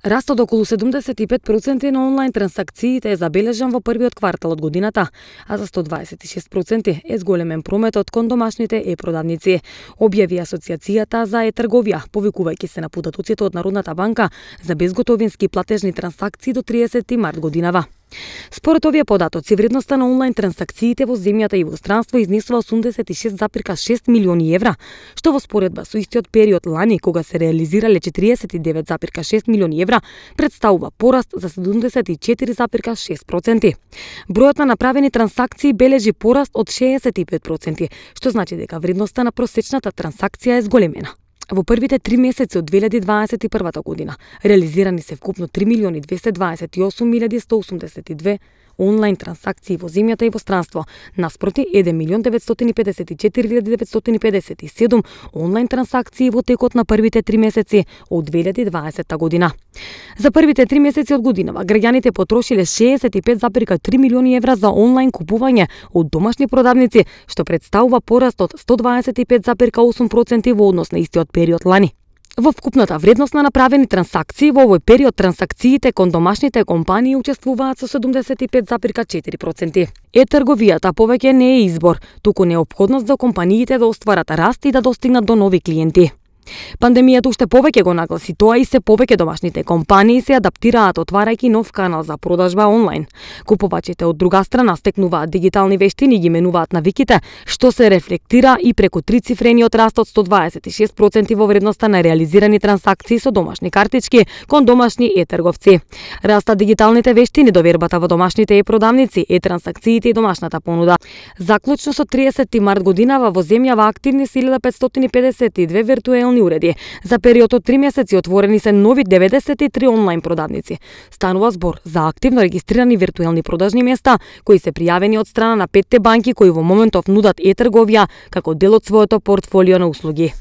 Растот околу 75% на онлайн трансакциите е забележан во првиот квартал од годината, а за 126% е зголемен прометот кон домашните е-продавници, објави Асоциацијата за е-трговија, повикувајќи се на податоците од Народната банка за безготовински платежни трансакции до 30 март годинава. Според овие податоци, вредноста на онлайн трансакциите во земјата и во странство изнесува 86,6 милиони евра, што во споредба со истиот период лани, кога се реализирале 49,6 милиони евра, представува пораст за 74,6%. Бројот на направени трансакции бележи пораст од 65%, што значи дека вредноста на просечната трансакција е зголемена. Во првите 3 месеци од 2021 година реализирани се вкупно 3.228.182 онлайн трансакции во земјата и во странство, наспроти 1.954.957 онлайн трансакции во текот на првите 3 месеци од 2020 година. За првите 3 месеци од годинава граѓаните потрошиле 65,3 милиони евра за онлайн купување од домашни продавници, што представува пораст од 125,8% во однос на истиот период лани. Во вкупната вредност на направени трансакции во овој период трансакциите кон домашните компании учествуваат со 75,4%. Е-трговијата повеќе не е избор, туку неопходност за компаниите да остварат раст и да достигнат до нови клиенти. Пандемијата уште повеќе го нагласи тоа и се повеќе домашните компании се адаптираат отварајќи нов канал за продажба онлайн. Купувачите од друга страна стекнуваат дигитални вештини и ги менуваат навиките, што се рефлектира и преку трицифрениот раст од 126% во вредноста на реализирани трансакции со домашни картички кон домашни е-трговци. Растат дигиталните вештини, довербата во домашните е-продавници, е-трансакциите и домашната понуда. Заклучно со 30 март годинава во земјава активни се 1552 виртуелни уреди. За период од 3 месеци отворени се нови 93 онлайн продавници. Станува збор за активно регистрирани виртуелни продажни места кои се пријавени од страна на 5 банки кои во моментов нудат е-трговија како дел од своето портфолио на услуги.